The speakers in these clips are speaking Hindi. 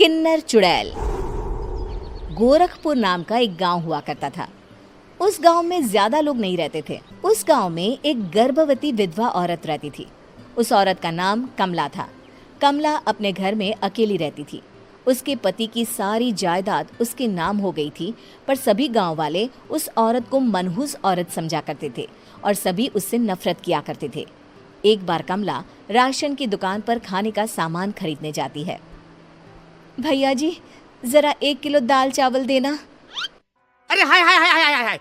किन्नर चुड़ैल। गोरखपुर नाम का एक गांव हुआ करता था। उस गांव में ज्यादा लोग नहीं रहते थे। उस गांव में एक गर्भवती विधवा औरत रहती थी। उस औरत का नाम कमला था। कमला अपने घर में अकेली रहती थी। उसके पति की सारी जायदाद उसके नाम हो गई थी, पर सभी गांव वाले उस औरत को मनहूस औरत समझा करते थे और सभी उससे नफरत किया करते थे। एक बार कमला राशन की दुकान पर खाने का सामान खरीदने जाती है। भैया जी, जरा 1 किलो दाल चावल देना। अरे हाय हाय हाय हाय हाय हाय!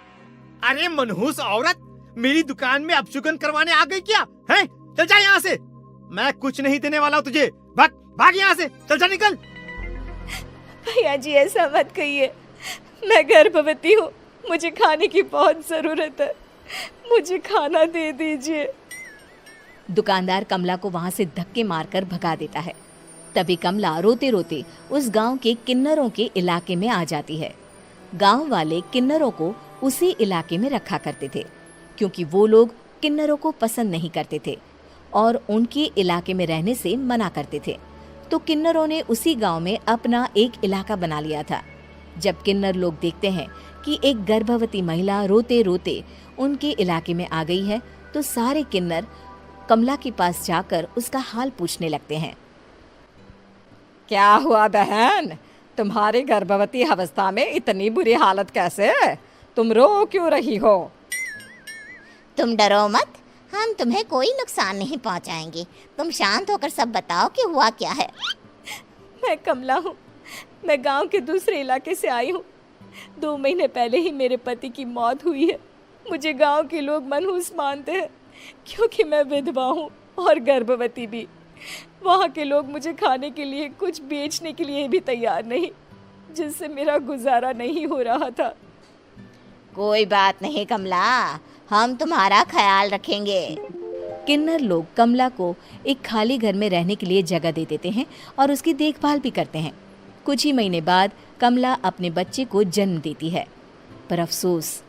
अरे मनहूस औरत, मेरी दुकान में अपशुगन करवाने आ गई क्या? हैं? चल जा यहाँ से। मैं कुछ नहीं देने वाला हूँ तुझे। भाग भाग यहाँ से, चल जा, निकल। भैया जी, ऐसा मत कहिए। मैं गर्भवती हूँ, मुझे खाने की बहुत जरूरत है। मुझे खाना दे दीजिए। दुकानदार कमला को वहां से धक्के मारकर भगा देता है। तभी कमला रोते रोते उस गांव के किन्नरों के इलाके में आ जाती है। गांव वाले किन्नरों को उसी इलाके में रखा करते थे, क्योंकि वो लोग किन्नरों को पसंद नहीं करते थे और उनके इलाके में रहने से मना करते थे। तो किन्नरों ने उसी गांव में अपना एक इलाका बना लिया था। जब किन्नर लोग देखते हैं कि एक गर्भवती महिला रोते रोते उनके इलाके में आ गई है, तो सारे किन्नर कमला के पास जाकर उसका हाल पूछने लगते हैं। क्या हुआ बहन, तुम्हारी गर्भवती अवस्था में इतनी बुरी हालत कैसे है? तुम रो क्यों रही हो? तुम डरो मत, हम तुम्हें कोई नुकसान नहीं पहुंचाएंगे। तुम शांत होकर सब बताओ कि हुआ क्या है। मैं कमला हूँ। मैं गांव के दूसरे इलाके से आई हूँ। 2 महीने पहले ही मेरे पति की मौत हुई है। मुझे गांव के लोग मनहूस मानते हैं, क्योंकि मैं विधवा हूँ और गर्भवती भी। वहाँ के लोग मुझे खाने के लिए कुछ बेचने के लिए भी तैयार नहीं, जिससे मेरा गुजारा नहीं हो रहा था। कोई बात नहीं कमला, हम तुम्हारा ख्याल रखेंगे। किन्नर लोग कमला को एक खाली घर में रहने के लिए जगह दे देते हैं और उसकी देखभाल भी करते हैं। कुछ ही महीने बाद कमला अपने बच्चे को जन्म देती है, पर अफसोस,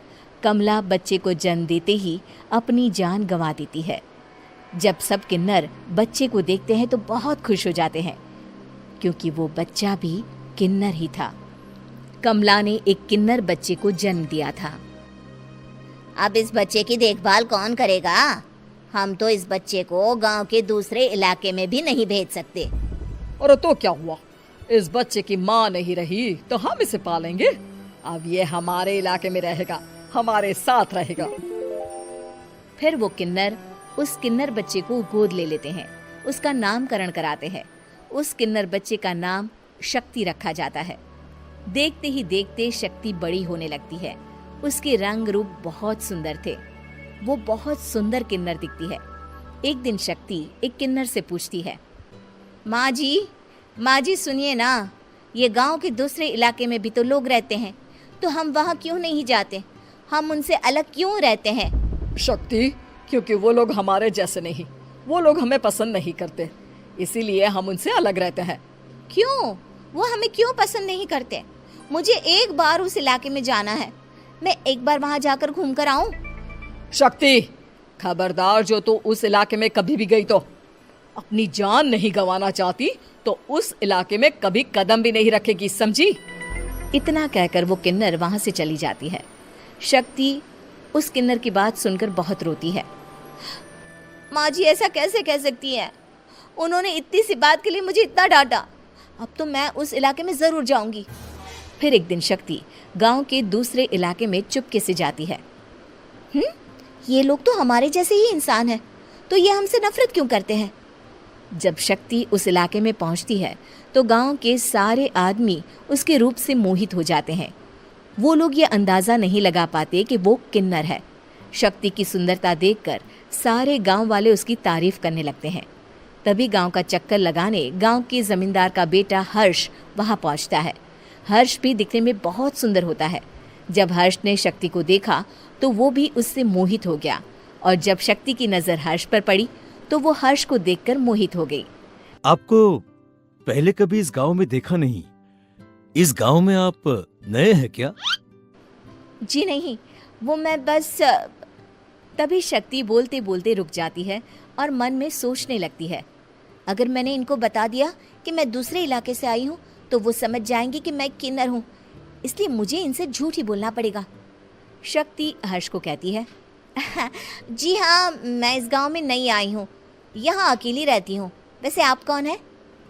कमला बच्चे को जन्म देते ही अपनी जान गंवा देती है। जब सब किन्नर बच्चे को देखते हैं तो बहुत खुश हो जाते हैं, क्योंकि वो बच्चा भी किन्नर ही था। कमला ने एक किन्नर बच्चे को जन्म दिया था। अब इस बच्चे की देखभाल कौन करेगा? हम तो इस बच्चे को गांव के दूसरे इलाके में भी नहीं भेज सकते। और तो क्या हुआ, इस बच्चे की माँ नहीं रही तो हम इसे पालेंगे। अब ये हमारे इलाके में रहेगा, हमारे साथ रहेगा। फिर वो किन्नर उस किन्नर बच्चे को गोद ले लेते हैं, उसका नामकरण कराते हैं। उस किन्नर बच्चे का नाम शक्ति रखा जाता है। देखते ही देखते शक्ति बड़ी होने लगती है। उसके रंग रूप बहुत सुंदर थे। वो बहुत सुंदर किन्नर दिखती है। एक दिन शक्ति एक किन्नर से पूछती है, माँ जी सुनिए ना, ये गांव के दूसरे इलाके में भी तो लोग रहते हैं, तो हम वहाँ क्यों नहीं जाते? हम उनसे अलग क्यों रहते हैं? शक्ति, क्योंकि वो लोग हमारे जैसे नहीं, वो लोग हमें पसंद नहीं करते, इसीलिए हम उनसे अलग रहते हैं। क्यों? वो हमें क्यों पसंद नहीं करते? मुझे एक बार उस इलाके में जाना है। मैं एक बार वहाँ जाकर घूम कर आऊं। शक्ति, खबरदार, जो तू उस इलाके में कभी भी गई तो अपनी जान नहीं गंवाना चाहती तो उस इलाके में कभी कदम भी नहीं रखेगी, समझी? इतना कहकर वो किन्नर वहाँ से चली जाती है। शक्ति उस किन्नर की बात सुनकर बहुत रोती है। माँ जी, ऐसा कैसे कह सकती हैं? उन्होंने इतनी सी बात के लिए मुझे इतना डांटा। अब तो मैं उस इलाके में जरूर जाऊंगी। फिर एक दिन शक्ति गांव के दूसरे इलाके में चुपके से जाती है। ये लोग तो हमारे जैसे ही इंसान हैं, तो ये हमसे नफरत क्यों करते हैं? जब शक्ति उस इलाके में पहुंचती है तो गांव के सारे आदमी उसके रूप से मोहित हो जाते हैं। वो लोग ये अंदाजा नहीं लगा पाते कि वो किन्नर है। शक्ति की सुंदरता देखकर सारे गांव वाले उसकी तारीफ करने लगते हैं। तभी गांव का चक्कर लगाने गांव के जमींदार का बेटा हर्ष वहां पहुंचता है। हर्ष भी दिखने में बहुत सुंदर होता है। जब हर्ष ने शक्ति को देखा तो वो भी उससे मोहित हो गया, और जब शक्ति की नजर हर्ष पर पड़ी तो वो हर्ष को देखकर मोहित हो गई। आपको पहले कभी इस गांव में देखा नहीं। इस गांव में आप नए हैं क्या? जी नहीं, वो मैं बस। तभी शक्ति बोलते बोलते रुक जाती है और मन में सोचने लगती है, अगर मैंने इनको बता दिया कि मैं दूसरे इलाके से आई हूँ तो वो समझ जाएंगे कि मैं किन्नर हूँ, इसलिए मुझे इनसे झूठ ही बोलना पड़ेगा। शक्ति हर्ष को कहती है, जी हाँ, मैं इस गांव में नई आई हूँ, यहाँ अकेली रहती हूँ। वैसे आप कौन है?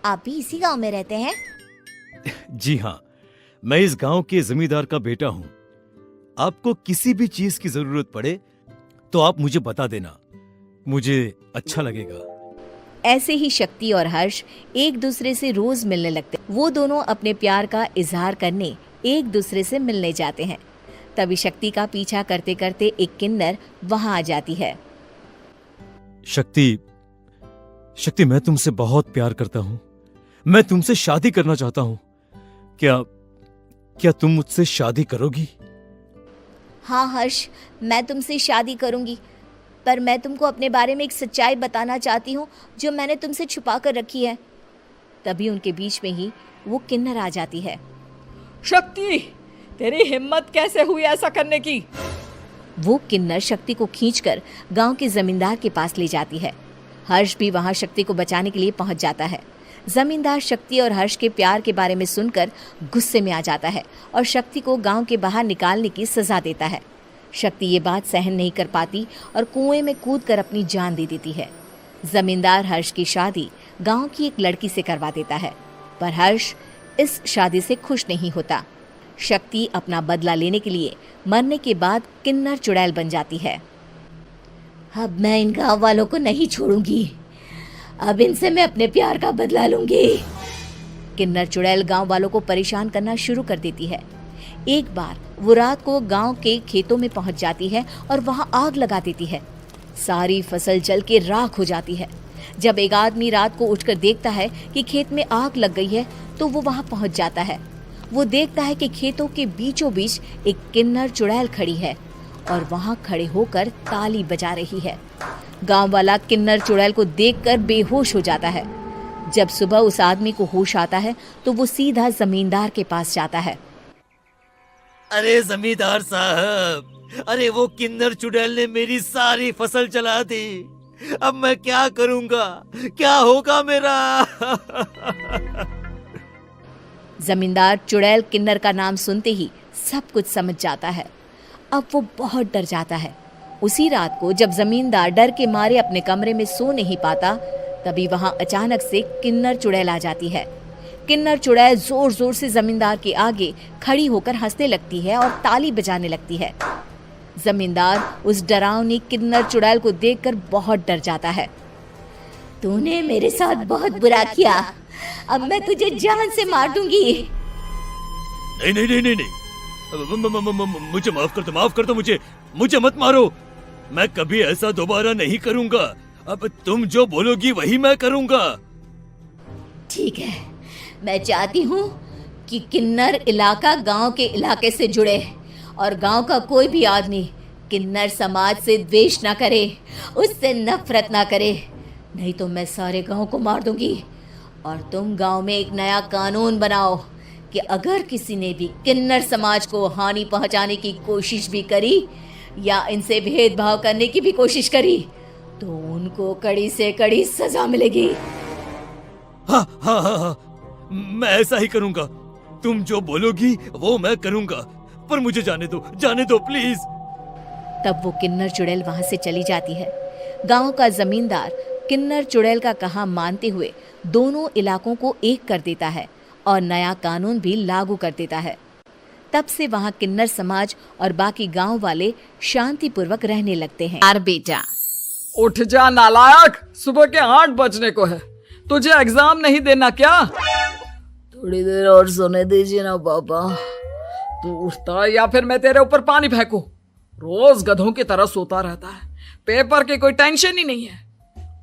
आप भी इसी गांव में रहते हैं? जी हाँ, मैं इस गांव के जमींदार का बेटा हूँ। आपको किसी भी चीज की जरूरत पड़े तो आप मुझे बता देना, मुझे अच्छा लगेगा। ऐसे ही शक्ति और हर्ष एक दूसरे से रोज मिलने लगते। वो दोनों अपने प्यार का इजहार करने एक दूसरे से मिलने जाते हैं। तभी शक्ति का पीछा करते करते एक किन्नर वहां आ जाती है। शक्ति, मैं तुमसे बहुत प्यार करता हूँ। मैं तुमसे शादी करना चाहता हूँ। क्या तुम मुझसे शादी करोगी? हाँ हर्ष, मैं तुमसे शादी करूंगी, पर मैं तुमको अपने बारे में एक सच्चाई बताना चाहती हूँ जो मैंने तुमसे छुपा कर रखी है। तभी उनके बीच में ही वो किन्नर आ जाती है। शक्ति, तेरी हिम्मत कैसे हुई ऐसा करने की? वो किन्नर शक्ति को खींचकर गांव के जमींदार के पास ले जाती है। हर्ष भी वहां शक्ति को बचाने के लिए पहुंच जाता है। जमींदार शक्ति और हर्ष के प्यार के बारे में सुनकर गुस्से में आ जाता है और शक्ति को गांव के बाहर निकालने की सजा देता है। शक्ति ये बात सहन नहीं कर पाती और कुएं में कूदकर अपनी जान दे देती है। जमींदार हर्ष की शादी गांव की एक लड़की से करवा देता है, पर हर्ष इस शादी से खुश नहीं होता। शक्ति अपना बदला लेने के लिए मरने के बाद किन्नर चुड़ैल बन जाती है। अब मैं इन गांव वालों को नहीं छोड़ूंगी, अब इनसे मैं अपने प्यार का बदला लूंगी। किन्नर चुड़ैल गांव वालों को परेशान करना शुरू कर देती है। एक बार वो रात को गांव के खेतों में पहुंच जाती है और वहां आग लगा देती है। सारी फसल जल के राख हो जाती है। जब एक आदमी रात को उठकर देखता है कि खेत में आग लग गई है तो वो वहां पहुंच जाता है। वो देखता है कि खेतों के बीचों बीच एक किन्नर चुड़ैल खड़ी है और वहां खड़े होकर ताली बजा रही है। गांव वाला किन्नर चुड़ैल को देखकर बेहोश हो जाता है। जब सुबह उस आदमी को होश आता है तो वो सीधा जमींदार के पास जाता है। अरे जमींदार साहब, अरे वो किन्नर चुड़ैल ने मेरी सारी फसल जला दी। अब मैं क्या करूंगा? क्या होगा मेरा? जमींदार चुड़ैल किन्नर का नाम सुनते ही सब कुछ समझ जाता है। अब वो बहुत डर जाता है। उसी रात को जब जमींदार डर के मारे अपने कमरे में सो नहीं पाता, तभी वहां अचानक से किन्नर चुड़ैल आ जाती है। किन्नर चुड़ैल जोर जोर से जमींदार के आगे खड़ी होकर हंसने लगती है और ताली बजाने लगती है। जमींदार उस डरावनी किन्नर चुड़ैल को देखकर बहुत डर जाता है। तूने मेरे साथ बहुत बुरा किया, अब मैं तुझे जान से मार दूंगी। नहीं नहीं नहीं नहीं नहीं, मुझे माफ कर दो, मुझे मत मारो। मैं कभी ऐसा दोबारा नहीं करूंगा। अब तुम जो बोलोगी वही मैं करूंगा। ठीक है, मैं चाहती हूँ कि किन्नर इलाका गांव के इलाके से जुड़े और गांव का कोई भी आदमी किन्नर समाज से द्वेष ना करे, उससे नफरत ना करे, नहीं तो मैं सारे गांव को मार दूंगी। और तुम गांव में एक नया कानून बनाओ कि अगर किसी ने भी किन्नर समाज को हानि पहुंचाने की कोशिश भी करी या इनसे भेदभाव करने की भी कोशिश करी तो उनको कड़ी से कड़ी सजा मिलेगी। हाँ हाँ हाँ हाँ, मैं ऐसा ही करूंगा। तुम जो बोलोगी वो मैं करूंगा, पर मुझे जाने दो प्लीज। तब वो किन्नर चुड़ैल वहां से चली जाती है। गांव का जमींदार किन्नर चुड़ैल का कहा मानते हुए दोनों इलाकों को एक कर देता है और नया कानून भी लागू कर देता है। तब से वहां किन्नर समाज और बाकी गांव वाले शांतिपूर्वक रहने लगते हैं। यार बेटा, उठ जा नालायक, सुबह के 8 बजने को है। तुझे एग्जाम नहीं देना क्या? थोड़ी देर और सोने दीजिए ना पापा। तू उठता या फिर मैं तेरे ऊपर पानी फेंकूं? रोज गधों की तरह सोता रहता है। पेपर की कोई टेंशन ही नहीं है।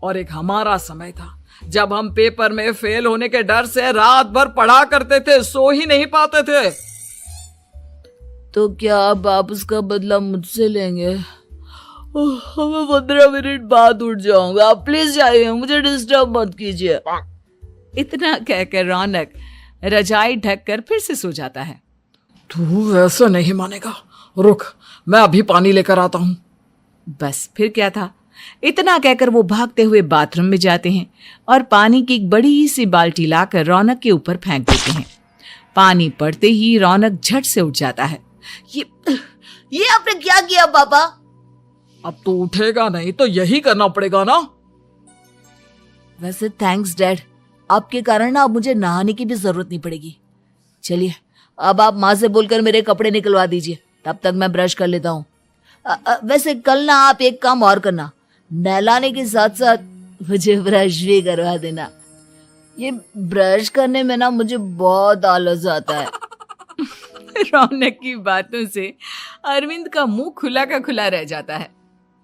और एक हमारा समय था जब हम पेपर में फेल होने के डर से रात भर पढ़ा करते थे, सो ही नहीं पाते थे। तो क्या आप उसका बदला मुझसे लेंगे? मैं 15 मिनट बाद उठ जाऊंगा, आप प्लीज जाइए, मुझे डिस्टर्ब मत कीजिए। इतना कहकर रौनक रजाई ढककर फिर से सो जाता है। तू वैसे नहीं मानेगा, रुक मैं अभी पानी लेकर आता हूँ। बस फिर क्या था, इतना कहकर वो भागते हुए बाथरूम में जाते हैं और पानी की एक बड़ी सी बाल्टी लाकर रौनक के ऊपर फेंक देते हैं। पानी पड़ते ही रौनक झट से उठ जाता है। ये आपने क्या किया पापा? अब तो उठेगा नहीं तो यही करना पड़ेगा ना। वैसे थैंक्स डैड, आपके कारण ना अब मुझे नहाने की भी जरूरत नहीं पड़ेगी। चलिए अब आप माँ से बोलकर मेरे कपड़े निकलवा दीजिए, तब तक मैं ब्रश कर लेता हूँ। वैसे कल ना आप एक काम और करना, नहलाने के साथ साथ मुझे ब्रश भी करवा देना। ये ब्रश करने में ना मुझे बहुत आलस आता है। रौनक की बातों से अरविंद का मुंह खुला का खुला रह जाता है।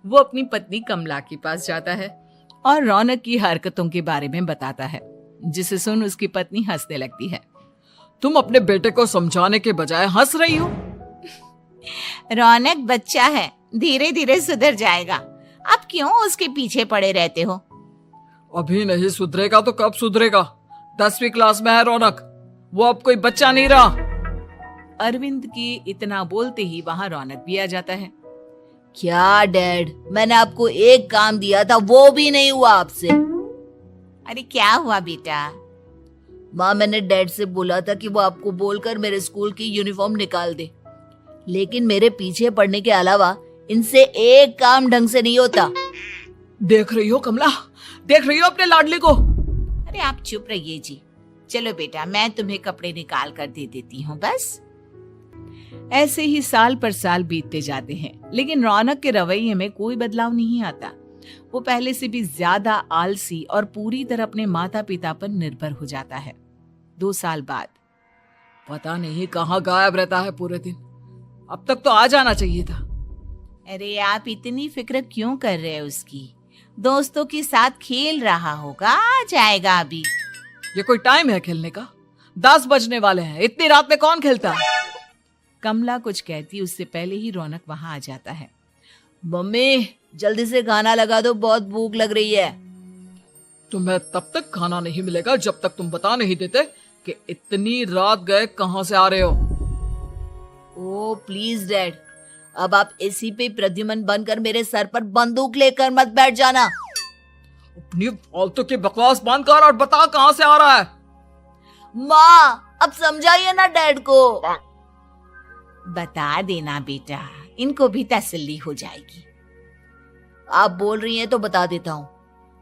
वो अपनी पत्नी कमला के पास जाता है और रौनक की हरकतों के बारे में बताता है, जिसे सुन उसकी पत्नी हंसने लगती है। तुम अपने बेटे को समझाने के बजाय हंस रही हो। रौनक बच्चा है, धीरे धीरे सुधर जाएगा। आप क्यों उसके पीछे पड़े रहते हो? अभी नहीं सुधरेगा तो कब सुधरेगा? 10वीं क्लास में है रौनक, वो अब कोई बच्चा नहीं रहा। अरविंद की इतना बोलते ही वहां रौनक भी आ जाता है। क्या डैड, मैंने आपको एक काम दिया था, वो भी नहीं हुआ आपसे। अरे क्या हुआ बेटा? माँ, मैंने डैड से बोला था कि वो आपको बोलकर मेरे स्कूल की यूनिफॉर्म निकाल दे, लेकिन मेरे पीछे पड़ने के अलावा इनसे एक काम ढंग से नहीं होता। देख रही हो कमला, देख रही हो अपने लाडले को। अरे आप चुप रहिए जी। चलो बेटा, मैं तुम्हें कपड़े निकाल कर दे देती हूँ बस। ऐसे ही साल पर साल बीतते जाते हैं, लेकिन रौनक के रवैये में कोई बदलाव नहीं आता। वो पहले से भी ज्यादा आलसी और पूरी तरह अपने माता पिता पर निर्भर हो जाता है। 2 साल बाद पता नहीं कहाँ गायब रहता है पूरे दिन, अब तक तो आ जाना चाहिए था। अरे आप इतनी फिक्र क्यों कर रहे हो उसकी? दोस्तों के साथ खेल रहा होगा, आ जाएगा अभी। ये कोई टाइम है खेलने का? 10 बजने वाले हैं, इतनी रात में कौन खेलता है? कमला कुछ कहती उससे पहले ही रौनक वहां आ जाता है। मम्मी, जल्दी से खाना लगा दो, बहुत भूख लग रही है। तुम्हें तब तक खाना नहीं मिलेगा जब तक तुम बता नहीं देते कि इतनी रात गए कहां से आ रहे हो। ओ प्लीज डैड, अब आप एसी पे प्रद्युमन बनकर मेरे सर पर बंदूक लेकर मत बैठ जाना। अपनी फालतू की बकवास बंद कर और बता कहां से आ रहा है। माँ, अब समझाइए ना डैड को। बता देना बेटा, इनको भी तसल्ली हो जाएगी। आप बोल रही हैं तो बता देता हूँ।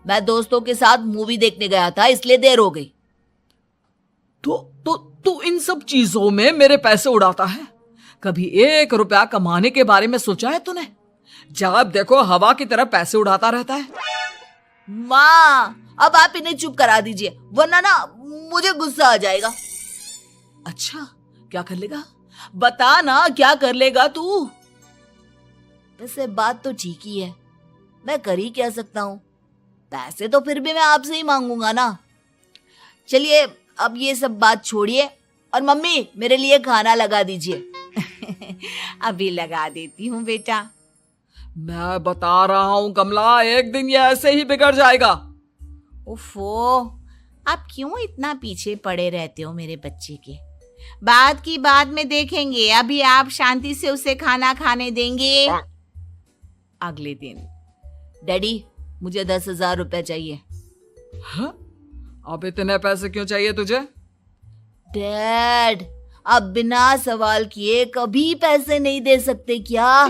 मैं दोस्तों के साथ मूवी देखने गया था, इसलिए देर हो गई। तो इन सब चीजों में मेरे पैसे उड़ाता है। कभी 1 रुपया कमाने के बारे में सोचा है तूने? जब देखो हवा की तरह पैसे उड़ाता रहता है। माँ, अब आप इन्हें चुप करा दीजिए, वरना ना मुझे गुस्सा आ जाएगा। अच्छा, क्या कर लेगा? बता ना, क्या कर लेगा तू? वैसे बात तो ठीक ही है, मैं कर ही क्या सकता हूँ। पैसे तो फिर भी मैं आपसे ही मांगूंगा ना। चलिए अब ये सब बात छोड़िए और मम्मी, मेरे लिए खाना लगा दीजिए। अभी लगा देती हूँ बेटा। मैं बता रहा हूँ कमला, एक दिन ये ऐसे ही बिगड़ जाएगा। ओफो, आप क्यों इतना पीछे पड़े रहते हो मेरे बच्चे के? बात की बात में देखेंगे, अभी आप शांति से उसे खाना खाने देंगे। अगले दिन, डैडी मुझे 10,000 रुपए चाहिए। हाँ? अब इतने पैसे क्यों चाहिए तुझे? डैड, आप बिना सवाल किए कभी पैसे नहीं दे सकते क्या?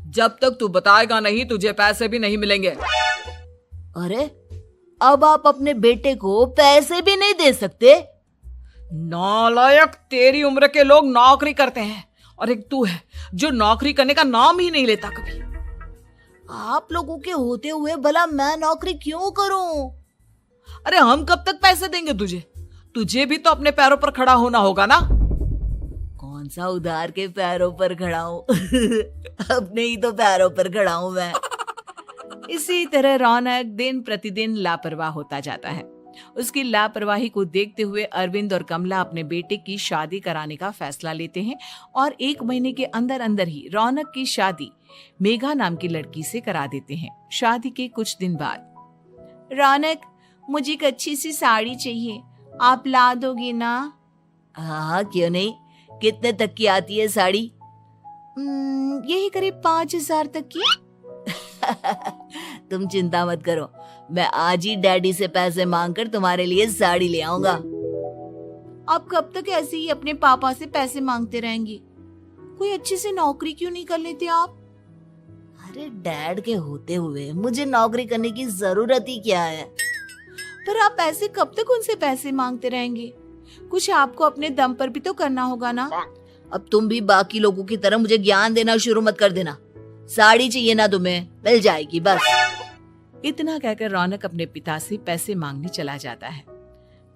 जब तक तू बताएगा नहीं तुझे पैसे भी नहीं मिलेंगे। अरे, अब आप अपने बेटे को पैसे भी नहीं दे सकते? नालायक, तेरी उम्र के लोग नौकरी करते हैं और एक तू है जो नौकरी करने का नाम ही नहीं लेता कभी। आप लोगों के होते हुए भला मैं नौकरी क्यों करूं? अरे हम कब तक पैसे देंगे तुझे? तुझे भी तो अपने पैरों पर खड़ा होना होगा ना। कौन सा उधार के पैरों पर खड़ा हूं? अपने ही तो पैरों पर खड़ा हूं मैं। इसी तरह रौनक दिन प्रतिदिन लापरवाह होता जाता है। उसकी लापरवाही को देखते हुए अरविंद और कमला अपने बेटे की शादी कराने का फैसला लेते हैं और 1 महीने के अंदर अंदर ही रौनक की शादी मेघा नाम की लड़की से करा देते हैं। शादी के कुछ दिन बाद, रौनक, मुझे एक अच्छी सी साड़ी चाहिए, आप ला दोगी ना? हाँ, क्यों नहीं। कितने तक की आती है साड़ी? यही करीब 5,000 तक की। तुम चिंता मत करो, मैं आज ही डैडी से पैसे मांगकर तुम्हारे लिए साड़ी ले आऊंगा। आप कब तक ऐसे ही अपने पापा से पैसे मांगते रहेंगी? कोई अच्छी सी नौकरी क्यों नहीं कर लेते आप? अरे डैड के होते हुए मुझे नौकरी करने की जरूरत ही क्या है? पर आप ऐसे कब तक उनसे पैसे मांगते रहेंगे? कुछ आपको अपने दम पर भी तो करना होगा ना। अब तुम भी बाकी लोगों की तरह मुझे ज्ञान देना शुरू मत कर देना। साड़ी चाहिए ना तुम्हें, मिल जाएगी बस। इतना कहकर रौनक अपने पिता से पैसे मांगने चला जाता है।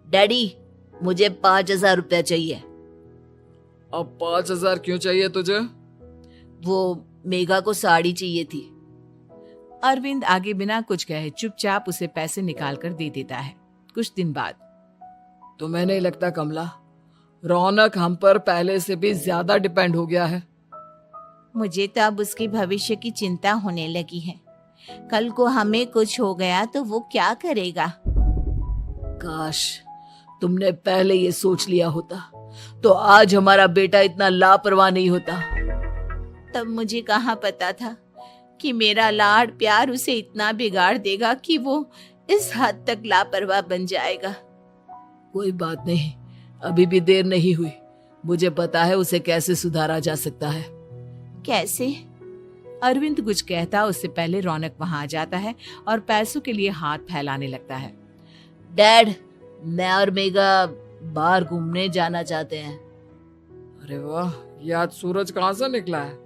डैडी, मुझे 5,000 रुपया चाहिए। अब 5,000 क्यों चाहिए तुझे? वो मेघा को साड़ी चाहिए थी। अरविंद आगे बिना कुछ कहे चुपचाप उसे पैसे निकाल कर दे देता है। कुछ दिन बाद तुम्हें नहीं लगता कमला, रौनक हम पर पहले से भी ज्यादा डिपेंड हो गया है? मुझे तो अब उसके भविष्य की चिंता होने लगी है। कल को हमें कुछ हो गया तो वो क्या करेगा? काश तुमने पहले ये सोच लिया होता तो आज हमारा बेटा इतना लापरवाह नहीं होता। तब मुझे कहाँ पता था कि मेरा लाड प्यार उसे इतना बिगाड़ देगा कि वो इस हद तक लापरवाह बन जाएगा। कोई बात नहीं, अभी भी देर नहीं हुई। मुझे पता है उसे कैसे सुधारा जा सकता है। कैसे? अरविंद कुछ कहता उससे पहले रौनक वहां आ जाता है और पैसों के लिए हाथ फैलाने लगता है। डैड, मैं और मेघा बाहर घूमने जाना चाहते हैं। अरे वाह, ये आज सूरज कहाँ से निकला है?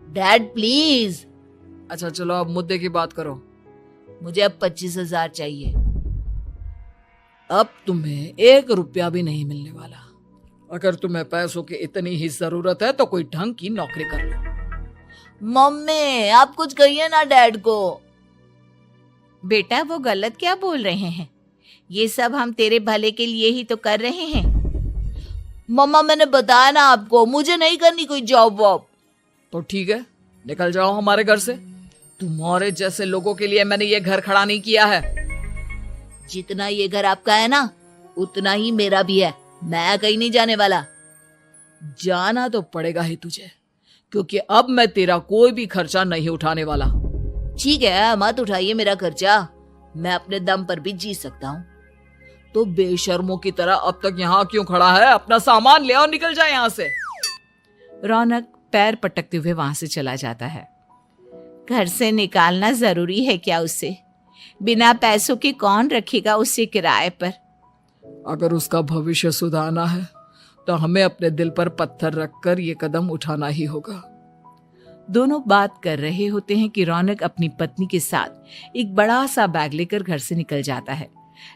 Dad please. अच्छा चलो अब मुद्दे की बात करो। मुझे अब 25,000 चाहिए। अब तुम्हें 1 रुपया भी नहीं मिलने वाला। अगर तुम्हें पैसों की इतनी ही जरूरत है तो कोई ढंग की नौकरी कर लो। मम्मी, आप कुछ कहिए ना डैड को। बेटा, वो गलत क्या बोल रहे हैं? ये सब हम तेरे भले के लिए ही तो कर रहे हैं। मम्मा, मैंने बताया ना आपको, मुझे नहीं करनी कोई जॉब वॉब। तो ठीक है, निकल जाओ हमारे घर से। तुम्हारे जैसे लोगों के लिए मैंने ये घर खड़ा नहीं किया है। जितना ये घर आपका है ना, उतना ही मेरा भी है। मैं कहीं नहीं जाने वाला। जाना तो पड़ेगा ही तुझे, क्योंकि अब मैं तेरा कोई भी खर्चा नहीं उठाने वाला। ठीक है, मत उठाइए मेरा खर्चा। मैं अपने दम पर भी जी सकता हूँ। तो बेशर्मों की तरह अब तक यहाँ क्यों खड़ा है? अपना सामान ले और निकल जाए यहाँ से। रौनक पैर पटकते हुए वहां से चला जाता है। घर से निकालना जरूरी है क्या उसे? बिना पैसों के कौन रखेगा उसे किराए पर? अगर उसका भविष्य सुधारना है तो हमें अपने दिल पर पत्थर रखकर ये कदम उठाना ही होगा। दोनों बात कर रहे होते हैं कि रौनक अपनी पत्नी के साथ एक बड़ा सा बैग लेकर घर से निकल जाता है,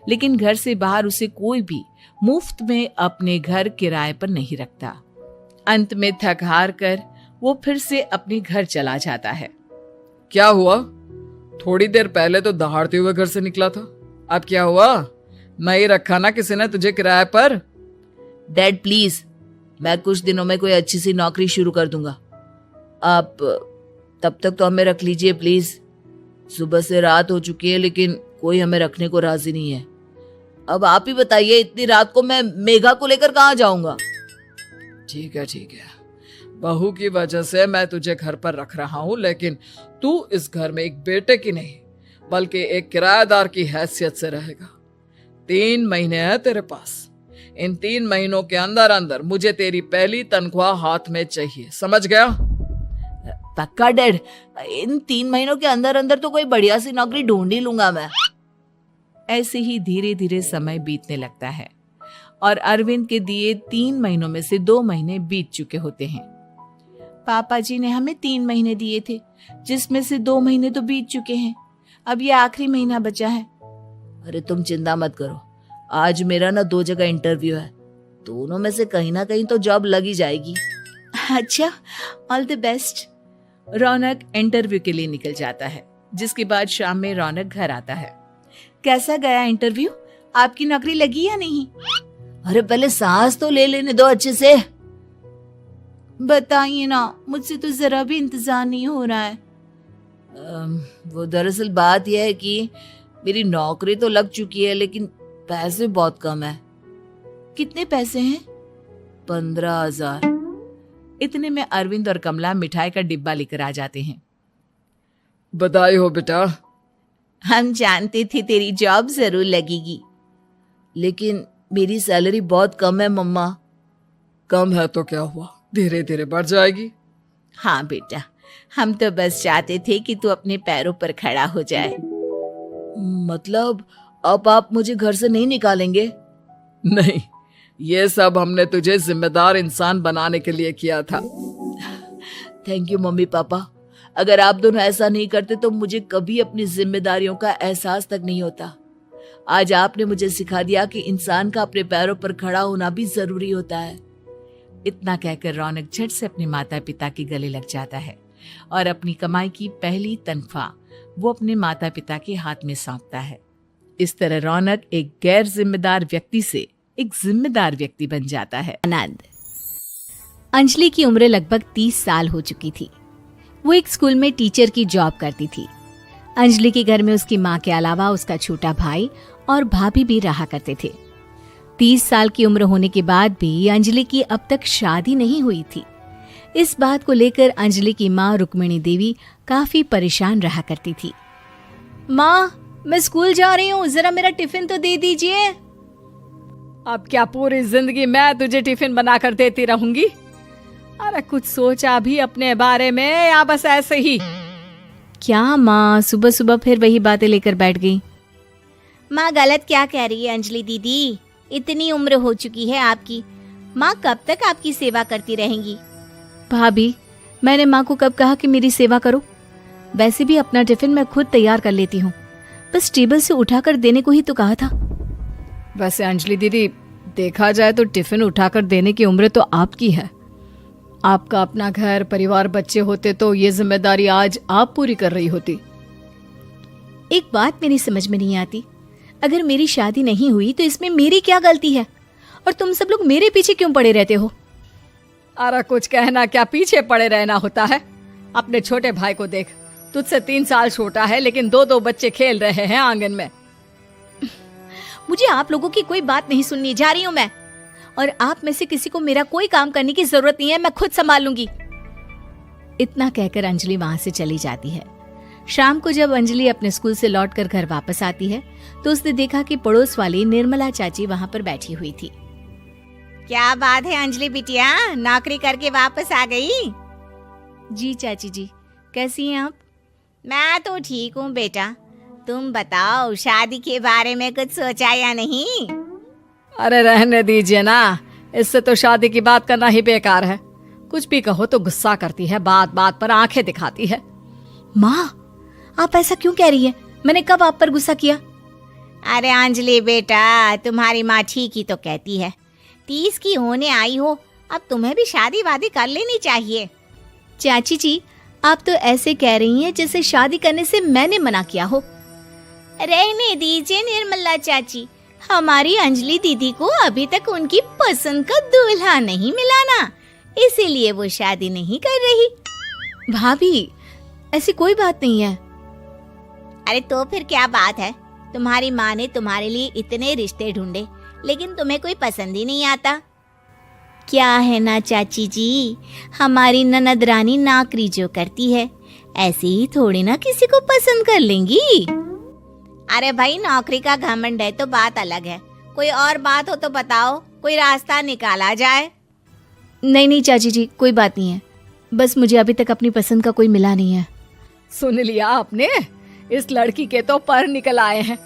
लेकिन घर से बाहर उसे कोई भी मुफ्त में अपने घर किराए पर नहीं रखता। अंत में थक हार कर वो फिर से अपने घर चला जाता है। क्या हुआ? थोड़ी देर पहले तो दहाड़ते हुए घर से निकला था, अब क्या हुआ? नहीं रखा ना किसी ने तुझे किराए पर? डैड प्लीज, मैं कुछ दिनों में कोई अच्छी सी नौकरी शुरू कर दूंगा। आप तब तक तो हमें रख लीजिए प्लीज। सुबह से रात हो चुकी है लेकिन कोई हमें रखने को राजी नहीं है। अब आप ही बताइए, इतनी रात को मैं मेघा को लेकर कहाँ जाऊंगा? ठीक है, बहू की वजह से मैं तुझे घर पर रख रहा हूँ, लेकिन तू इस घर में एक बेटे की नहीं बल्कि एक किराएदार की हैसियत से रहेगा। 3 महीने हैं तेरे पास। इन 3 महीनों के अंदर अंदर मुझे तेरी पहली तनख्वाह हाथ में चाहिए, समझ गया? पक्का डैड, इन 3 महीनों के अंदर अंदर तो कोई बढ़िया सी नौकरी ढूंढ ही लूंगा मैं। ऐसे ही धीरे धीरे समय बीतने लगता है और अरविंद के दिए 3 महीनों में से 2 महीने बीत चुके होते हैं। पापा जी ने हमें 3 महीने दिए थे, जिसमें से 2 महीने तो बीत चुके हैं। अब ये आखिरी महीना बचा है। अरे तुम चिंता मत करो, आज मेरा ना 2 जगह इंटरव्यू है। दोनों में से कहीं ना कहीं तो जॉब लगी जाएगी। अच्छा, all the best. Raunak interview के लिए निकल जाता है, जिसके बाद शाम में रौनक घर आता है। कैसा गया इंटरव्यू? आपकी नौकरी लगी या नहीं? अरे पहले सांस तो ले लेने दो अच्छे से। बताइए ना, मुझसे तो जरा भी इंतजार नहीं हो रहा है। वो दरअसल बात यह है कि मेरी नौकरी तो लग चुकी है लेकिन पैसे बहुत कम है। कितने पैसे हैं? 15,000। इतने में अरविंद और कमला मिठाई का डिब्बा लेकर आ जाते हैं। बधाई हो बेटा। हम जानते थे तेरी जॉब जरूर लगेगी। लेकिन मेरी सैलरी बहुत कम है मम्मा। कम है तो क्या हुआ, धीरे धीरे बढ़ जाएगी। हाँ बेटा, हम तो बस चाहते थे कि तू अपने पैरों पर खड़ा हो जाए। मतलब अब आप मुझे घर से नहीं निकालेंगे? नहीं, ये सब हमने तुझे जिम्मेदार इंसान बनाने के लिए किया था। Thank you mummy papa. अगर आप दोनों ऐसा नहीं करते तो मुझे कभी अपनी जिम्मेदारियों का एहसास तक नहीं होता। आज आपने मुझे सिखा दिया कि इंसान का अपने पैरों पर खड़ा होना भी जरूरी होता है। इतना कहकर रौनक झट से अपने माता पिता के गले लग जाता है और अपनी कमाई की पहली तनख्वाह वो अपने माता पिता के हाथ में सौंपता है। इस तरह रौनक एक गैर जिम्मेदार व्यक्ति से एक जिम्मेदार व्यक्ति बन जाता है। आनंद। अंजलि की उम्र लगभग 30 साल हो चुकी थी। वो एक स्कूल में टीचर की जॉब करती थी। अंजलि के घर में उसकी माँ के अलावा उसका छोटा भाई और भाभी भी रहा करते थे। 30 साल की उम्र होने के बाद भी अंजलि की अब तक शादी नहीं हुई थी। इस बात को लेकर अंजलि की माँ रुक्मिणी देवी काफी परेशान रहा करती थी। माँ, मैं स्कूल जा रही हूँ, जरा मेरा टिफिन तो दे दीजिए। अब क्या पूरी जिंदगी मैं तुझे टिफिन बनाकर देती रहूंगी? अरे कुछ सोचा भी अपने बारे में या बस ऐसे ही? क्या माँ, सुबह सुबह फिर वही बातें लेकर बैठ गई। माँ गलत क्या कह रही है अंजलि दीदी? इतनी उम्र हो चुकी है आपकी, माँ कब तक आपकी सेवा करती रहेंगी? भाभी, मैंने माँ को कब कहा कि मेरी सेवा करो? वैसे भी अपना टिफिन मैं खुद तैयार कर लेती हूँ, बस टेबल से उठाकर देने को ही तो कहा था। वैसे अंजलि दीदी, देखा जाए तो टिफिन उठाकर देने की उम्र तो आपकी है। आपका अपना घर परिवार बच्चे होते तो ये जिम्मेदारी आज आप पूरी कर रही होती। एक बात मेरी समझ में नहीं आती, अगर मेरी शादी नहीं हुई तो इसमें मेरी क्या गलती है और तुम सब लोग मेरे पीछे क्यों पड़े रहते हो? अरे कुछ कहना क्या पीछे पड़े रहना होता है? अपने छोटे भाई को देख, तुझसे 3 साल छोटा है लेकिन 2-2 बच्चे खेल रहे हैं आंगन में। मुझे आप लोगों की कोई बात नहीं सुननी, जा रही हूँ मैं। और आप में से किसी को मेरा कोई काम करने की जरूरत नहीं है, मैं खुद संभाल लूंगी। इतना कहकर अंजलि वहां से चली जाती है। शाम को जब अंजलि अपने स्कूल से लौटकर घर वापस आती है तो उसने देखा कि पड़ोस वाली निर्मला चाची वहां पर बैठी हुई थी। क्या बात है अंजलि बिटिया, नौकरी करके वापस आ गई? जी चाची जी, कैसी हैं आप? मैं तो ठीक हूँ बेटा, तुम बताओ शादी के बारे में कुछ सोचा या नहीं? अरे रहने दीजिए ना, इससे तो शादी की बात करना ही बेकार है। कुछ भी कहो तो गुस्सा करती है, बात बात पर आंखें दिखाती है। माँ, आप ऐसा क्यों कह रही है? मैंने कब आप पर गुस्सा किया? अरे अंजलि बेटा, तुम्हारी माँ ठीक ही तो कहती है। 30 की होने आई हो, अब तुम्हें भी शादी वादी कर लेनी चाहिए। चाची जी, आप तो ऐसे कह रही हैं जैसे शादी करने से मैंने मना किया हो। रहने दीजिए निर्मला चाची, हमारी अंजलि दीदी को अभी तक उनकी पसंद का दूल्हा नहीं मिला ना, इसीलिए वो शादी नहीं कर रही। भाभी, ऐसी कोई बात नहीं है। अरे तो फिर क्या बात है? तुम्हारी माँ ने तुम्हारे लिए इतने रिश्ते ढूंढे लेकिन तुम्हें कोई पसंद ही नहीं आता। क्या है ना चाची जी, हमारी ननद रानी नौकरी जो करती है ऐसे ही थोड़ी ना किसी को पसंद कर लेंगी। अरे भाई, नौकरी का घमंड है तो बात अलग है, कोई और बात हो तो बताओ, कोई रास्ता निकाला जाए। नहीं नहीं चाची जी, कोई बात नहीं है, बस मुझे अभी तक अपनी पसंद का कोई मिला नहीं है। सुन लिया आपने, इस लड़की के तो पर निकल आए हैं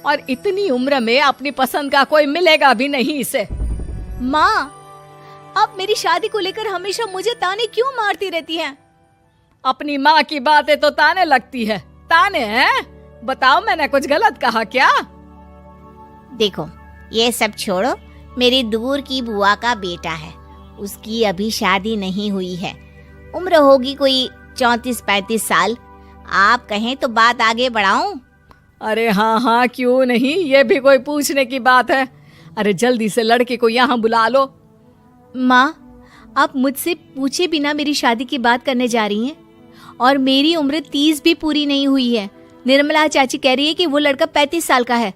और इतनी उम्र में अपनी पसंद का कोई मिलेगा भी नहीं इसे। माँ, आप मेरी शादी को लेकर हमेशा मुझे ताने क्यों मारती रहती हैं? अपनी माँ की बातें तो ताने लगती है। ताने हैं? बताओ, मैंने कुछ गलत कहा क्या? देखो, ये सब छोड़ो, मेरी दूर की बुआ का बेटा है, उसकी अभी शादी नहीं हुई है, उम्र होगी कोई 34-35 साल। आप कहें तो बात आगे बढ़ाऊं? अरे हाँ हाँ, क्यों नहीं, ये भी कोई पूछने की बात है। अरे जल्दी से लड़के को यहाँ बुला लो। माँ, आप मुझसे पूछे बिना मेरी शादी की बात करने जा रही हैं और मेरी उम्र 30 भी पूरी नहीं हुई है। निर्मला चाची कह रही है कि वो लड़का 35 साल का है।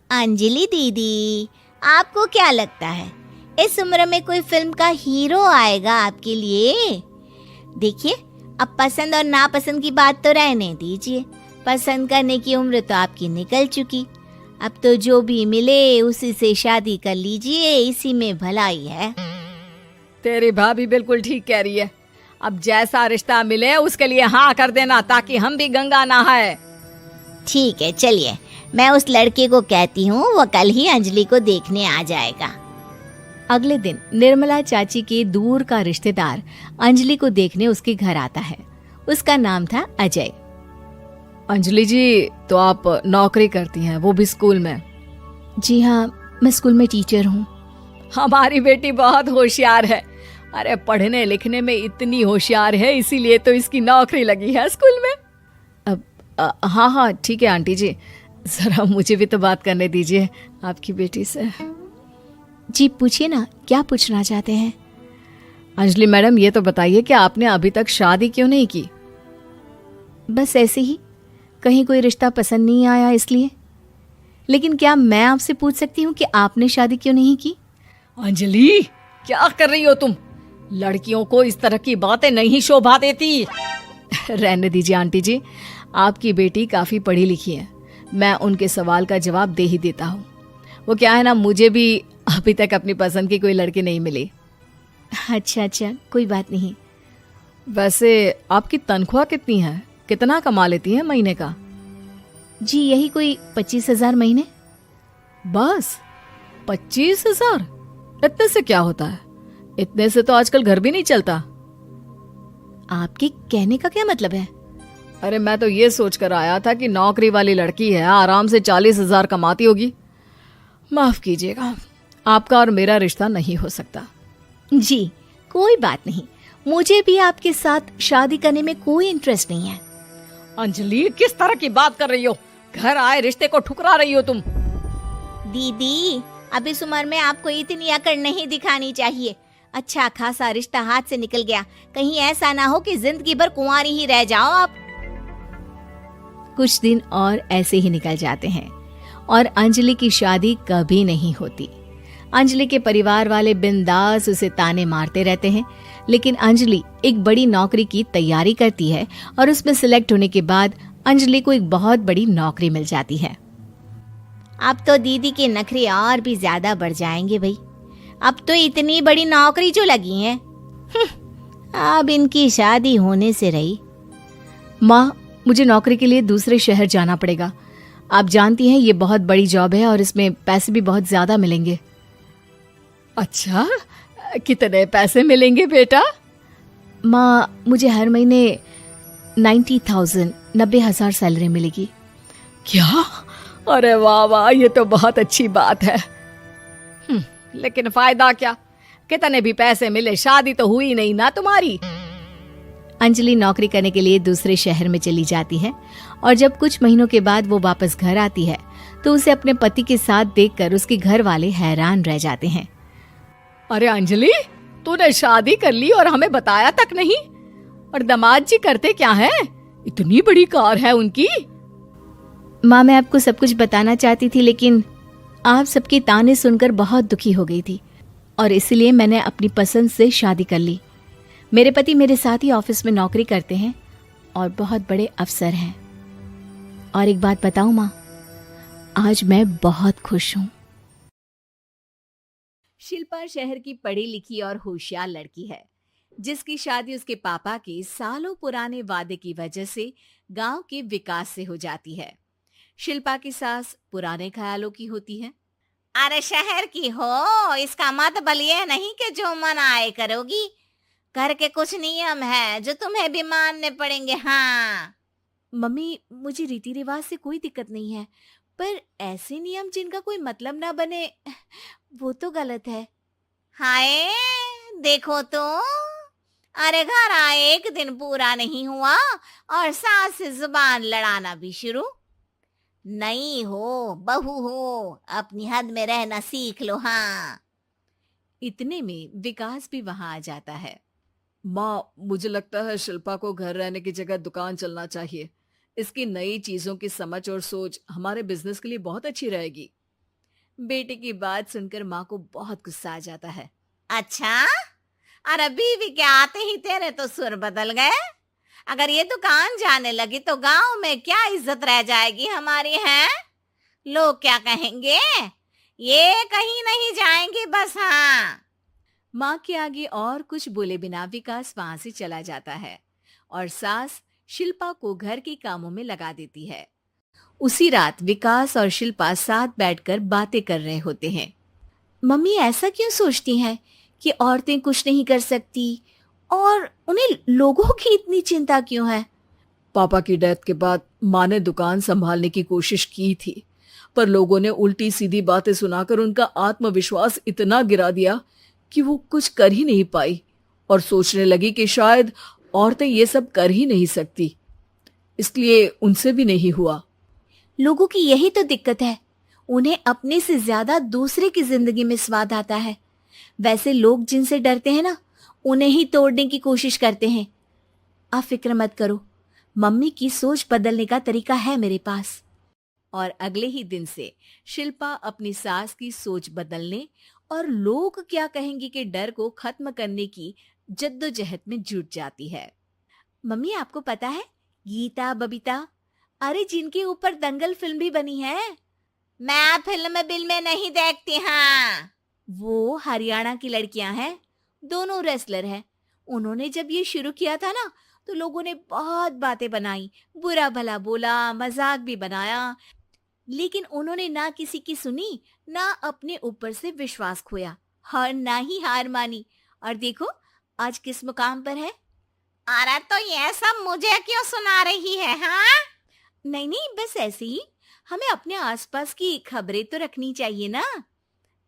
अंजलि दीदी, आपको क्या लगता है इस उम्र में कोई फिल्म का हीरो आएगा आपके लिए? देखिए, अब पसंद और नापसंद की बात तो रहने दीजिए, पसंद करने की उम्र तो आपकी निकल चुकी। अब तो जो भी मिले उसी से शादी कर लीजिए, इसी में भलाई है। तेरी भाभी बिल्कुल ठीक कह रही है। अब जैसा रिश्ता मिले उसके लिए हाँ कर देना, ताकि हम भी गंगा नहाए। ठीक है, चलिए मैं उस लड़के को कहती हूँ, वो कल ही अंजलि को देखने आ जाएगा। अगले दिन निर्मला चाची के दूर का रिश्तेदार अंजलि को देखने उसके घर आता है। उसका नाम था अजय। अंजलि जी, तो आप नौकरी करती हैं, वो भी स्कूल में? जी हाँ, मैं स्कूल में टीचर हूँ। हमारी बेटी बहुत होशियार है। अरे पढ़ने लिखने में इतनी होशियार है, इसीलिए तो इसकी नौकरी लगी है स्कूल में। अब हाँ हाँ ठीक है आंटी जी, जरा मुझे भी तो बात करने दीजिए आपकी बेटी से। जी पूछिए ना, क्या पूछना चाहते हैं? अंजलि मैडम, ये तो बताइए कि आपने अभी तक शादी क्यों नहीं की? बस ऐसे ही, कहीं कोई रिश्ता पसंद नहीं आया इसलिए। लेकिन क्या मैं आपसे पूछ सकती हूँ कि आपने शादी क्यों नहीं की? अंजलि, क्या कर रही हो तुम? लड़कियों को इस तरह की बातें नहीं शोभा देती। रहने दीजिए आंटी जी, आपकी बेटी काफ़ी पढ़ी लिखी है, मैं उनके सवाल का जवाब दे ही देता हूँ। वो क्या है ना, मुझे भी अभी तक अपनी पसंद की कोई लड़की नहीं मिली। अच्छा अच्छा, कोई बात नहीं। वैसे आपकी तनख्वाह कितनी है? कितना कमा लेती हैं महीने का? जी यही कोई 25,000 महीने। बस 25,000? इतने से क्या होता है? इतने से तो आजकल घर भी नहीं चलता। आपके कहने का क्या मतलब है? अरे मैं तो ये सोचकर आया था कि नौकरी वाली लड़की है, आराम से 40,000 कमाती होगी। माफ कीजिएगा, आपका और मेरा रिश्ता नहीं हो सकता। जी कोई बात नहीं, मुझे भी आपके साथ शादी करने में कोई इंटरेस्ट नहीं है। अंजलि, किस तरह की बात कर रही हो? घर आए रिश्ते को ठुकरा रही हो तुम। दीदी, अब इस उम्र में आपको इतनी अकड़ नहीं दिखानी चाहिए। अच्छा खासा रिश्ता हाथ से निकल गया, कहीं ऐसा ना हो कि जिंदगी भर कुंवारी ही रह जाओ आप। कुछ दिन और ऐसे ही निकल जाते हैं और अंजलि की शादी कभी नहीं होती। अंजलि के परिवार वाले बिंदास उसे ताने मारते रहते हैं, लेकिन अंजलि एक बड़ी नौकरी की तैयारी करती है और उसमें सिलेक्ट होने के बाद अंजलि को एक बहुत बड़ी नौकरी मिल जाती है। अब तो दीदी के नखरे और भी ज्यादा बढ़ जाएंगे भाई, अब तो इतनी बड़ी नौकरी जो लगी है। अब इनकी शादी होने से रही। माँ, मुझे नौकरी के लिए दूसरे शहर जाना पड़ेगा। आप जानती हैं ये बहुत बड़ी जॉब है और इसमें पैसे भी बहुत ज्यादा मिलेंगे। अच्छा, कितने पैसे मिलेंगे बेटा? माँ, मुझे हर महीने 90,000 सैलरी मिलेगी। क्या? अरे वाह वाह, ये तो बहुत अच्छी बात है। लेकिन फायदा क्या? कितने भी पैसे मिले, शादी तो हुई नहीं ना तुम्हारी। अंजलि नौकरी करने के लिए दूसरे शहर में चली जाती है और जब कुछ महीनों के बाद वो वापस घर आती है तो उसे अपने पति के साथ देखकर उसके घर वाले हैरान रह जाते हैं। अरे अंजलि, तूने शादी कर ली और हमें बताया तक नहीं। और दामाद जी करते क्या हैं? इतनी बड़ी कार है उनकी। माँ, मैं आपको सब कुछ बताना चाहती थी, लेकिन आप सबके ताने सुनकर बहुत दुखी हो गई थी और इसलिए मैंने अपनी पसंद से शादी कर ली। मेरे पति मेरे साथ ही ऑफिस में नौकरी करते हैं और बहुत बड़े अफसर हैं। और एक बात बताऊं माँ, आज मैं बहुत खुश हूँ। शिल्पा शहर की पढ़ी लिखी और होशियार लड़की है, जिसकी शादी उसके पापा के सालों पुराने वादे की वजह से गांव के विकास से हो जाती है। शिल्पा की सास पुराने ख्यालों की होती है। अरे शहर की हो, इसका मतलब ये नहीं कि जो मन आए करोगी। घर के कुछ नियम है जो तुम्हें भी मानने पड़ेंगे। हाँ मम्मी, मुझे रीति रिवाज से कोई दिक्कत नहीं है, पर ऐसे नियम जिनका कोई मतलब ना बने, वो तो गलत है। हाय देखो तो, अरे घर आए एक दिन पूरा नहीं हुआ और सास से जुबान लड़ाना भी शुरू। नहीं हो, बहू हो, अपनी हद में रहना सीख लो। हाँ, इतने में विकास भी वहां आ जाता है। माँ, मुझे लगता है शिल्पा को घर रहने की जगह दुकान चलना चाहिए। इसकी नई चीजों की समझ और सोच हमारे बिजनेस के लिए बहुत अच्छी रहेगी। बेटे की बात सुनकर माँ को बहुत गुस्सा आ जाता है। अच्छा, अरे बीवी के आते ही तेरे तो सुर बदल गए। अगर ये दुकान जाने लगी तो गांव में क्या इज्जत रह जाएगी हमारी है? लोग क्या कहेंगे? ये कहीं नहीं जाएंगे बस। हाँ। माँ के आगे और कुछ बोले बिना विकास वहां से चला जाता है और सास शिल्पा को घर के कामों में लगा देती है। उसी रात विकास और शिल्पा साथ बैठकर बातें कर रहे होते हैं। मम्मी ऐसा क्यों सोचती हैं कि औरतें कुछ नहीं कर सकती और उन्हें लोगों की इतनी चिंता क्यों है? पापा की डेथ के बाद माँ ने दुकान संभालने की कोशिश की थी, पर लोगों ने उल्टी सीधी बातें सुनाकर उनका आत्मविश्वास इतना गिरा दिया कि वो कुछ कर ही नहीं पाई और सोचने लगी कि शायद औरतें ये सब कर ही नहीं सकती, इसलिए उनसे भी नहीं हुआ। लोगों की यही तो दिक्कत है, उन्हें अपने से ज्यादा दूसरे की जिंदगी में स्वाद आता है। वैसे लोग जिनसे डरते हैं ना, उन्हें ही तोड़ने की कोशिश करते हैं। आप फिक्र मत करो, मम्मी की सोच बदलने का तरीका है मेरे पास। और अगले ही दिन से शिल्पा अपनी सास की सोच बदलने और लोग क्या कहेंगे के डर को खत्म करने की जद्दोजहद में जुट जाती है। मम्मी आपको पता है, गीता बबीता, अरे जिनके ऊपर दंगल फिल्म भी बनी है। मैं फिल्म बिल में नहीं देखती। हाँ, वो हरियाणा की लड़कियां हैं, दोनों रेसलर हैं। उन्होंने जब ये शुरू किया था ना, तो लोगों ने बहुत बातें बनाई, बुरा भला बोला, मजाक भी बनाया, लेकिन उन्होंने ना किसी की सुनी, ना अपने ऊपर से विश्वास खोया और ना ही हार मानी। और देखो आज किस मुकाम पर है। अरे तो ये सब मुझे क्यों सुना रही है? हाँ, नहीं नहीं, बस ऐसे ही, हमें अपने आसपास की खबरें तो रखनी चाहिए ना।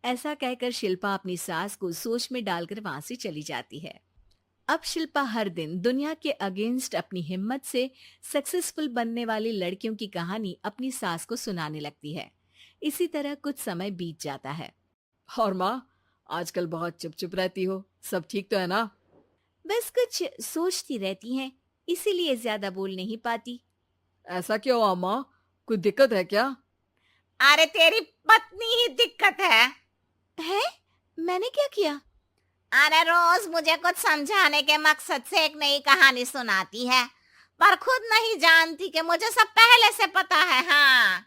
ऐसा कहकर शिल्पा अपनी सास को सोच में डालकर वहां से चली जाती है। अब शिल्पा हर दिन दुनिया के अगेंस्ट अपनी हिम्मत से सक्सेसफुल बनने वाली लड़कियों की कहानी अपनी सास को सुनाने लगती है। इसी तरह कुछ समय बीत जाता है। और माँ, आजकल बहुत चुप चुप रहती हो, सब ठीक तो है ना? बस कुछ सोचती रहती हैं, इसीलिए ज्यादा बोल नहीं पाती। ऐसा क्यों हुआ माँ, कोई दिक्कत है क्या? अरे तेरी पत्नी ही दिक्कत है। मैंने क्या किया? अरे रोज मुझे कुछ समझाने के मकसद से एक नई कहानी सुनाती है, पर खुद नहीं जानती कि मुझे सब पहले से पता है। हाँ,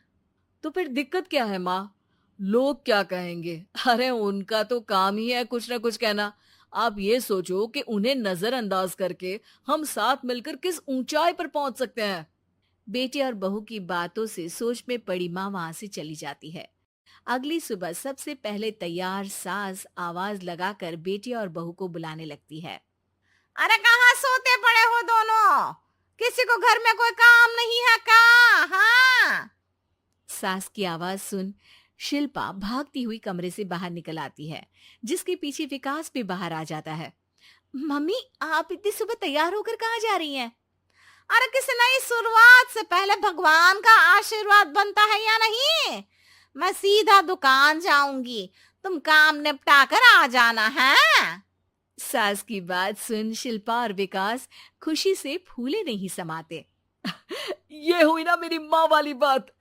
तो फिर दिक्कत क्या है माँ? लोग क्या कहेंगे? अरे उनका तो काम ही है कुछ ना कुछ कहना। आप ये सोचो कि उन्हें नजरअंदाज करके हम साथ मिलकर किस ऊंचाई पर पहुंच सकते हैं। बेटे और बहू की बातों से सोच में पड़ी माँ वहां से चली जाती है। अगली सुबह सबसे पहले तैयार सास आवाज लगाकर बेटी और बहू को बुलाने लगती है। अरे कहाँ सोते पड़े हो दोनों? किसी को घर में कोई काम नहीं है क्या? हाँ। सास की आवाज सुन शिल्पा भागती हुई कमरे से बाहर निकल आती है, जिसके पीछे विकास भी बाहर आ जाता है। मम्मी, आप इतनी सुबह तैयार होकर कहाँ जा रही हैं? अरे किसी नई शुरुआत से पहले भगवान का आशीर्वाद बनता है या नहीं? मैं सीधा दुकान जाऊंगी, तुम काम निपटा कर आ जाना है। सास की बात सुन शिल्पा और विकास खुशी से फूले नहीं समाते। ये हुई ना मेरी माँ वाली बात।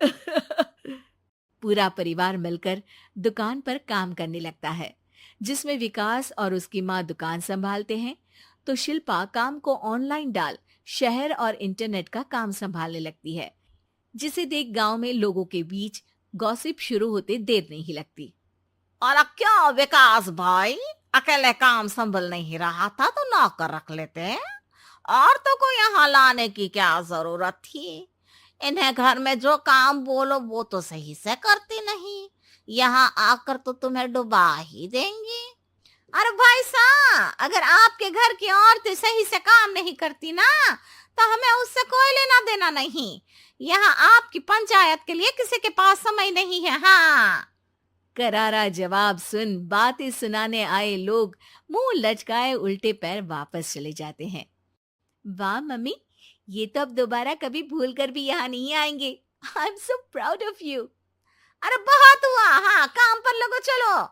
पूरा परिवार मिलकर दुकान पर काम करने लगता है, जिसमें विकास और उसकी माँ दुकान संभालते हैं, तो शिल्पा काम को ऑनलाइन डाल शहर और इंटरनेट का काम संभालने लगती है, जिसे देख गांव में लोगों के बीच गॉसिप शुरू होते देर नहीं लगती। और अब क्या विकास भाई, अकेले काम संभल नहीं रहा था तो नौकर रख लेते, और तो को यहाँ लाने की क्या जरूरत थी? इन्हें घर में जो काम बोलो वो तो सही से करती नहीं, यहाँ आकर तो तुम्हें डुबा ही देंगी। अरे भाई साहब, अगर आपके घर की औरतें सही से काम नहीं करती ना, तो हमें उससे कोई लेना देना नहीं। यहाँ आपकी पंचायत के लिए किसी के पास समय नहीं है। हाँ। करारा जवाब सुन बातें सुनाने आए लोग मुंह लचकाए उल्टे पैर वापस चले जाते हैं। वाह मम्मी, ये तो अब दोबारा कभी भूल कर भी यहाँ नहीं आएंगे। I am so proud of you. अरे बहुत हुआ, हाँ काम पर लगो चलो।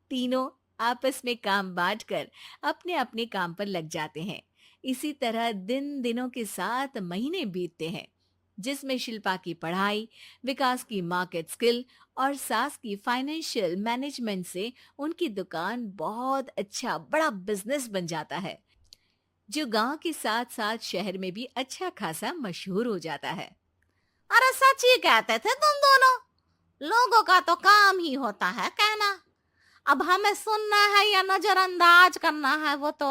तीनों आपस में काम बांटकर अपने अपने काम पर लग जाते हैं। इसी तरह दिन दिनों के साथ महीने बीतते हैं, जिसमें शिल्पा की पढ़ाई, विकास की मार्केट स्किल और सास की फाइनेंशियल मैनेजमेंट से उनकी दुकान बहुत अच्छा बड़ा बिजनेस बन जाता है, जो गांव के साथ साथ शहर में भी अच्छा खासा मशहूर हो जाता है। अरे सच ही कहते थे तुम दोनों, लोगों का तो काम ही होता है कहना। अब हमें सुनना है या नजरअंदाज करना है वो तो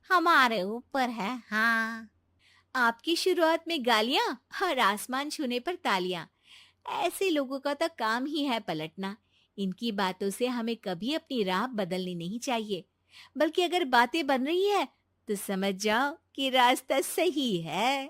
हमारे ऊपर है। हाँ, आपकी शुरुआत में गालियां और आसमान छूने पर तालियां, ऐसे लोगों का तो काम ही है पलटना। इनकी बातों से हमें कभी अपनी राह बदलनी नहीं चाहिए, बल्कि अगर बातें बन रही है तो समझ जाओ कि रास्ता सही है।